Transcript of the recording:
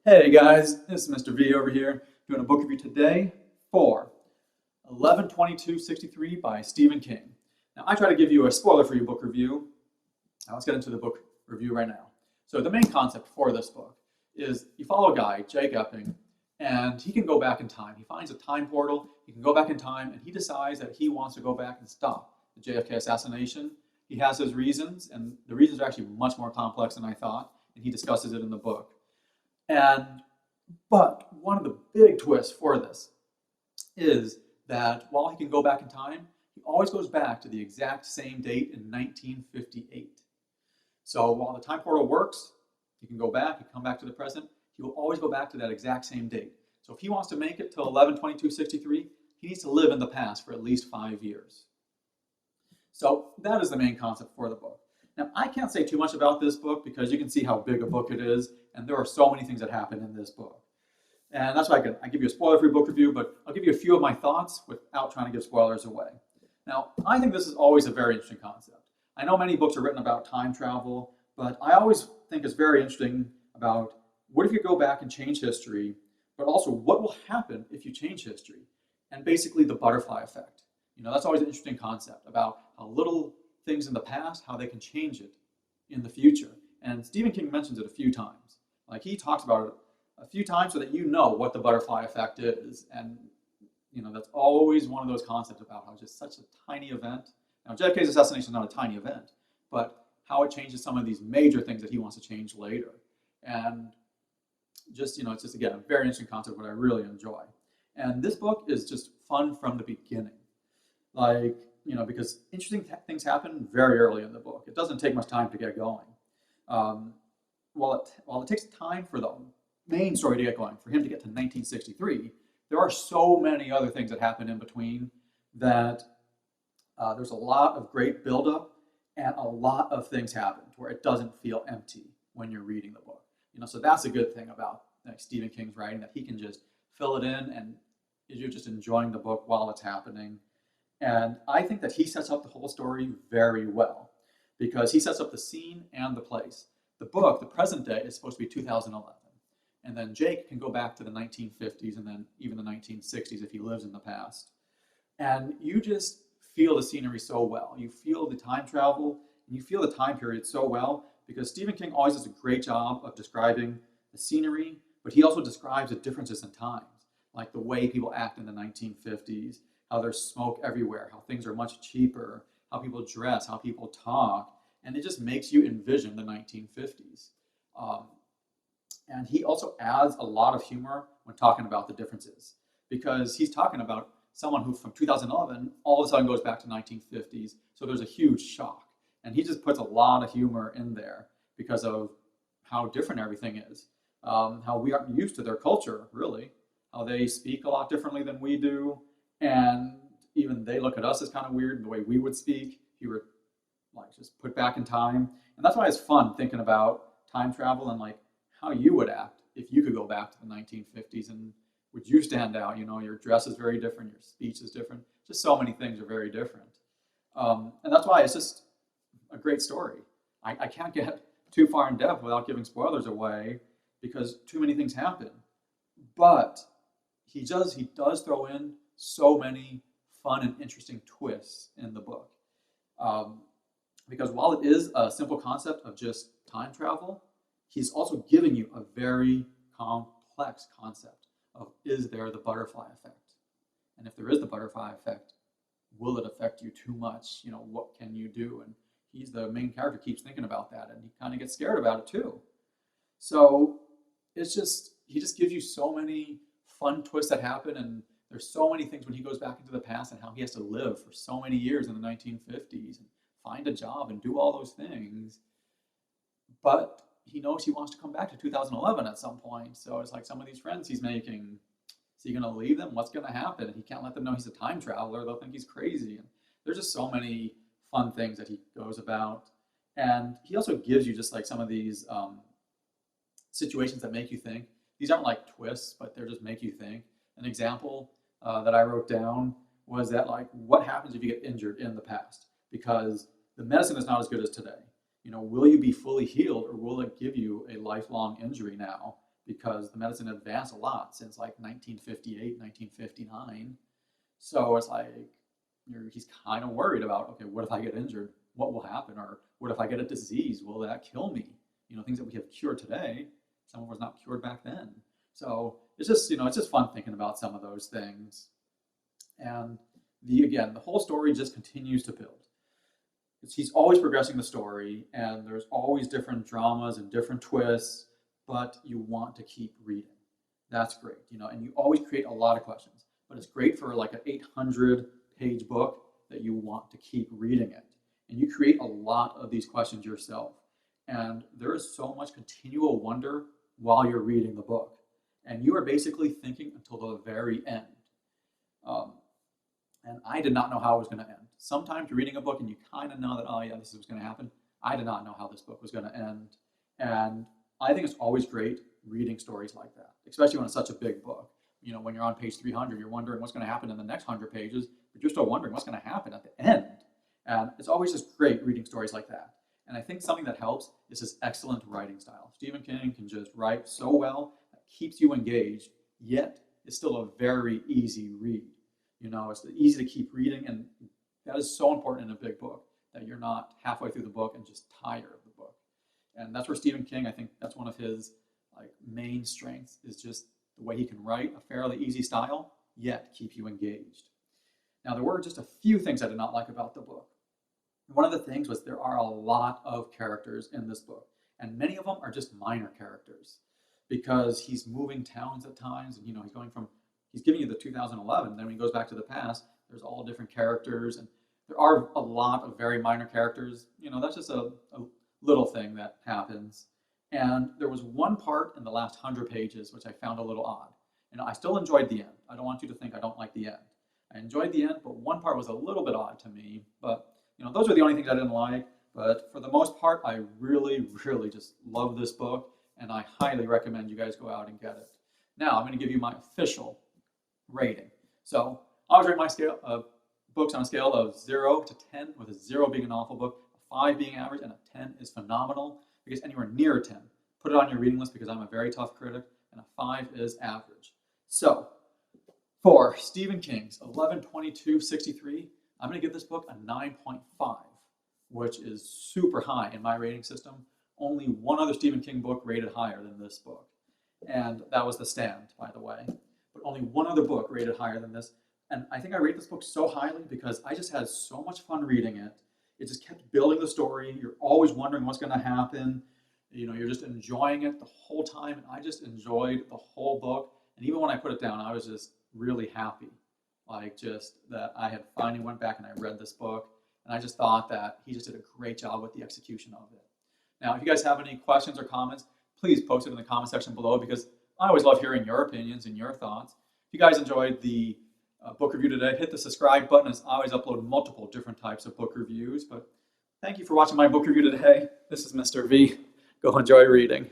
Hey guys, this is Mr. V over here doing a book review today for 11/22/63 by Stephen King. Now, I try to give you a spoiler-free book review. Now, let's get into the book review right now. So, the main concept for this book is you follow a guy, Jake Epping, and he can go back in time. He finds a time portal, he can go back in time, and he decides that he wants to go back and stop the JFK assassination. He has his reasons, and the reasons are actually much more complex than I thought, and he discusses it in the book. But one of the big twists for this is that while he can go back in time, he always goes back to the exact same date in 1958. So while the time portal works, he can go back, he can come back to the present, he will always go back to that exact same date. So if he wants to make it till 11/22/63, he needs to live in the past for at least 5 years. So that is the main concept for the book. Now, I can't say too much about this book because you can see how big a book it is, and there are so many things that happen in this book. And that's why I give you a spoiler-free book review, but I'll give you a few of my thoughts without trying to give spoilers away. Now, I think this is always a very interesting concept. I know many books are written about time travel, but I always think it's very interesting about what if you go back and change history, but also what will happen if you change history, and basically the butterfly effect. That's always an interesting concept about how little things in the past, how they can change it in the future. And Stephen King mentions it a few times. Like he talks about it a few times so that you know what the butterfly effect is. And that's always one of those concepts about how just such a tiny event. Now, JFK's assassination is not a tiny event, but how it changes some of these major things that he wants to change later. And just, it's just, again, a very interesting concept, what I really enjoy. And this book is just fun from the beginning. Because interesting things happen very early in the book. It doesn't take much time to get going. While it takes time for the main story to get going, for him to get to 1963, there are so many other things that happen in between that there's a lot of great buildup and a lot of things happen to where it doesn't feel empty when you're reading the book. So that's a good thing about Stephen King's writing, that he can just fill it in and you're just enjoying the book while it's happening. And I think that he sets up the whole story very well because he sets up the scene and the place. The book, the present day, is supposed to be 2011. And then Jake can go back to the 1950s and then even the 1960s if he lives in the past. And you just feel the scenery so well. You feel the time travel and you feel the time period so well because Stephen King always does a great job of describing the scenery, but he also describes the differences in times, like the way people act in the 1950s, how there's smoke everywhere, how things are much cheaper, how people dress, how people talk, and it just makes you envision the 1950s. And he also adds a lot of humor when talking about the differences, because he's talking about someone who from 2011 all of a sudden goes back to 1950s, so there's a huge shock. And he just puts a lot of humor in there because of how different everything is, how we aren't used to their culture, really, how they speak a lot differently than we do, and even they look at us as kind of weird the way we would speak if you were just put back in time. And that's why it's fun thinking about time travel and how you would act if you could go back to the 1950s, and would you stand out? Your dress is very different, your speech is different, just so many things are very different. And that's why it's just a great story. I can't get too far in depth without giving spoilers away because too many things happen. But he does throw in so many fun and interesting twists in the book. Because while it is a simple concept of just time travel, he's also giving you a very complex concept of, is there the butterfly effect? And if there is the butterfly effect, will it affect you too much? What can you do? And he's the main character, keeps thinking about that, and he kind of gets scared about it too. So he just gives you so many fun twists that happen, and there's so many things when he goes back into the past and how he has to live for so many years in the 1950s and find a job and do all those things. But he knows he wants to come back to 2011 at some point. So it's like some of these friends he's making, is he going to leave them? What's going to happen? And he can't let them know he's a time traveler. They'll think he's crazy. And there's just so many fun things that he goes about. And he also gives you just some of these situations that make you think. These aren't like twists, but they're just make you think. An example that I wrote down was that what happens if you get injured in the past? Because the medicine is not as good as today. Will you be fully healed, or will it give you a lifelong injury now because the medicine advanced a lot since like 1958, 1959. So it's like he's kind of worried about, okay, what if I get injured? What will happen? Or what if I get a disease? Will that kill me? Things that we have cured today, some of was not cured back then. So it's just, it's just fun thinking about some of those things. And again, the whole story just continues to build. He's always progressing the story, and there's always different dramas and different twists, but you want to keep reading. That's great, and you always create a lot of questions. But it's great for like an 800-page book that you want to keep reading it. And you create a lot of these questions yourself. And there is so much continual wonder while you're reading the book. And you are basically thinking until the very end. And I did not know how it was going to end. Sometimes you're reading a book and you kind of know that, oh yeah, this is what's going to happen. I did not know how this book was going to end. And I think it's always great reading stories like that, especially when it's such a big book. When you're on page 300, you're wondering what's going to happen in the next 100 pages, but you're still wondering what's going to happen at the end. And it's always just great reading stories like that. And I think something that helps is his excellent writing style. Stephen King can just write so well that keeps you engaged, yet it's still a very easy read. It's easy to keep reading, and that is so important in a big book, that you're not halfway through the book and just tired of the book. And that's where Stephen King, I think that's one of his main strengths, is just the way he can write a fairly easy style, yet keep you engaged. Now, there were just a few things I did not like about the book. One of the things was there are a lot of characters in this book, and many of them are just minor characters, because he's moving towns at times, and he's giving you the 2011, then when he goes back to the past, there's all different characters, and there are a lot of very minor characters. That's just a little thing that happens. And there was one part in the last 100 pages which I found a little odd. I still enjoyed the end. I don't want you to think I don't like the end. I enjoyed the end, but one part was a little bit odd to me. But those are the only things I didn't like. But for the most part, I really, really just love this book, and I highly recommend you guys go out and get it. Now, I'm going to give you my official rating. So I always rate my books on a scale of 0 to 10, with a 0 being an awful book, a 5 being average, and a 10 is phenomenal. Because anywhere near a 10, put it on your reading list, because I'm a very tough critic, and a 5 is average. So for Stephen King's 11/22/63, I'm going to give this book a 9.5, which is super high in my rating system. Only one other Stephen King book rated higher than this book, and that was The Stand, by the way. But only one other book rated higher than this. And I think I rate this book so highly because I just had so much fun reading it. It just kept building the story. You're always wondering what's going to happen. You're just enjoying it the whole time. And I just enjoyed the whole book. And even when I put it down, I was just really happy. Just that I had finally went back and I read this book. And I just thought that he just did a great job with the execution of it. Now, if you guys have any questions or comments, please post it in the comment section below, because I always love hearing your opinions and your thoughts. If you guys enjoyed the book review today, hit the subscribe button, as I always upload multiple different types of book reviews. But thank you for watching my book review today. This is Mr. V. Go enjoy reading.